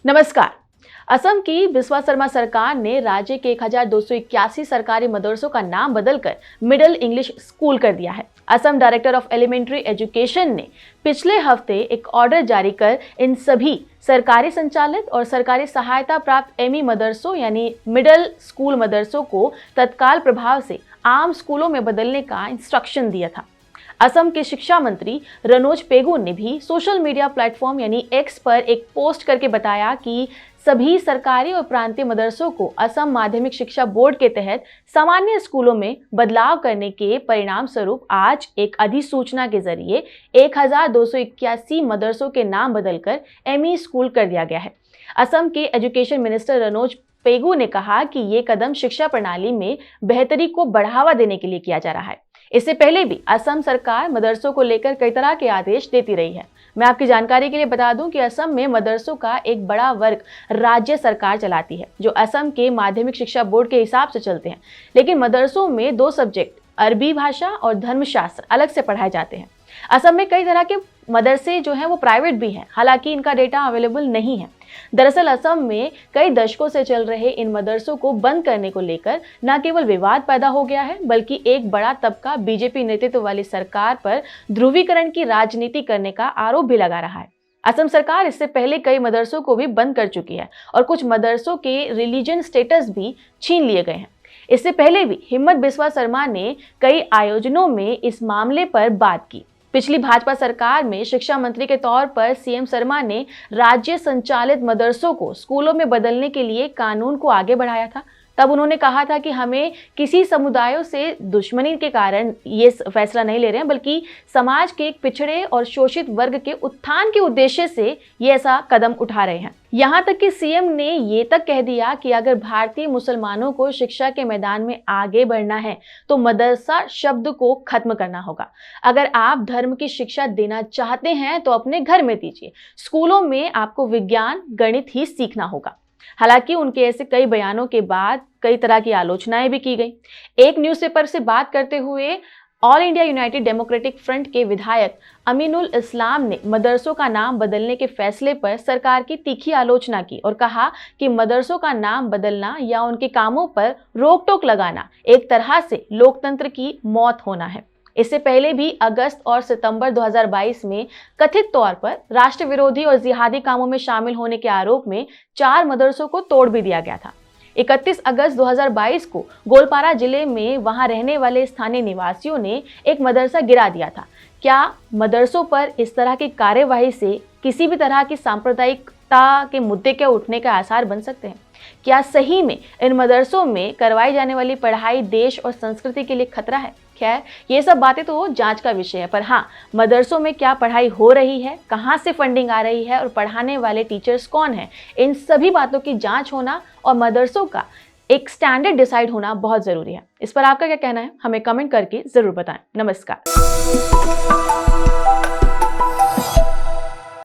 नमस्कार। असम की बिस्वा शर्मा सरकार ने राज्य के 1281 सरकारी मदरसों का नाम बदलकर मिडिल इंग्लिश स्कूल कर दिया है। Assam director of elementary education ने पिछले हफ्ते एक ऑर्डर जारी कर इन सभी सरकारी संचालित और सरकारी सहायता प्राप्त एमई मदरसों यानी मिडिल स्कूल मदरसों को तत्काल प्रभाव से आम स्कूलों में बदलने का इंस्ट्रक्शन दिया था। असम के शिक्षा मंत्री रनोज पेगू ने भी सोशल मीडिया प्लेटफॉर्म यानी एक्स पर एक पोस्ट करके बताया कि सभी सरकारी और प्रांतीय मदरसों को असम माध्यमिक शिक्षा बोर्ड के तहत सामान्य स्कूलों में बदलाव करने के परिणाम स्वरूप आज एक अधिसूचना के जरिए 1281 मदरसों के नाम बदलकर एमई स्कूल कर दिया गया है। असम के एजुकेशन मिनिस्टर रनोज पेगू ने कहा कि ये कदम शिक्षा प्रणाली में बेहतरी को बढ़ावा देने के लिए किया जा रहा है। इससे पहले भी असम सरकार मदरसों को लेकर कई तरह के आदेश देती रही है। मैं आपकी जानकारी के लिए बता दूं कि असम में मदरसों का एक बड़ा वर्ग राज्य सरकार चलाती है, जो असम के माध्यमिक शिक्षा बोर्ड के हिसाब से चलते हैं। लेकिन मदरसों में 2 सब्जेक्ट अरबी भाषा और धर्मशास्त्र अलग से पढ़ाए जाते हैं। असम में कई तरह के मदरसे जो हैं वो प्राइवेट भी हैं, हालांकि इनका डेटा अवेलेबल नहीं है। दरअसल असम में कई दशकों से चल रहे इन मदरसों को बंद करने को लेकर न केवल विवाद पैदा हो गया है, बल्कि एक बड़ा तबका बीजेपी नेतृत्व वाली सरकार पर ध्रुवीकरण की राजनीति करने का आरोप भी लगा रहा है। असम सरकार इससे पहले कई मदरसों को भी बंद कर चुकी है और कुछ मदरसों के रिलीजन स्टेटस भी छीन लिए गए हैं। इससे पहले भी हिम्मत बिस्वा शर्मा ने कई आयोजनों में इस मामले पर बात की। पिछली भाजपा सरकार में शिक्षा मंत्री के तौर पर सीएम शर्मा ने राज्य संचालित मदरसों को स्कूलों में बदलने के लिए कानून को आगे बढ़ाया था। तब उन्होंने कहा था कि हमें किसी समुदायों से दुश्मनी के कारण ये फैसला नहीं ले रहे हैं, बल्कि समाज के एक पिछड़े और शोषित वर्ग के उत्थान के उद्देश्य से ये ऐसा कदम उठा रहे हैं। यहाँ तक कि सीएम ने ये तक कह दिया कि अगर भारतीय मुसलमानों को शिक्षा के मैदान में आगे बढ़ना है तो मदरसा शब्द को खत्म करना होगा। अगर आप धर्म की शिक्षा देना चाहते हैं तो अपने घर में दीजिए, स्कूलों में आपको विज्ञान गणित ही सीखना होगा। हालांकि उनके ऐसे कई बयानों के बाद कई तरह की आलोचनाएं भी की गई। एक न्यूज़पेपर से बात करते हुए all India United democratic front के विधायक अमीनुल इस्लाम ने मदरसों का नाम बदलने के फैसले पर सरकार की तीखी आलोचना की और कहा कि मदरसों का नाम बदलना या उनके कामों पर रोक टोक लगाना एक तरह से लोकतंत्र की मौत होना है। इससे पहले भी अगस्त और सितंबर 2022 में कथित तौर पर राष्ट्र विरोधी और जिहादी कामों में शामिल होने के आरोप में 4 मदरसों को तोड़ भी दिया गया था। 31 अगस्त 2022 को गोलपारा जिले में वहां रहने वाले स्थानीय निवासियों ने एक मदरसा गिरा दिया था। क्या मदरसों पर इस तरह की कार्यवाही से किसी भी तरह की सांप्रदायिकता के मुद्दे के उठने के आसार बन सकते हैं? क्या सही में इन मदरसों में करवाई जाने वाली पढ़ाई देश और संस्कृति के लिए खतरा है? खैर, ये सब बातें तो जांच का विषय है, पर हाँ, मदरसों में क्या पढ़ाई हो रही है, कहाँ से फंडिंग आ रही है और पढ़ाने वाले टीचर्स कौन हैं, इन सभी बातों की जांच होना और मदरसों का एक स्टैंडर्ड डिसाइड होना बहुत जरूरी है। इस पर आपका क्या कहना है, हमें कमेंट करके जरूर बताएं। नमस्कार।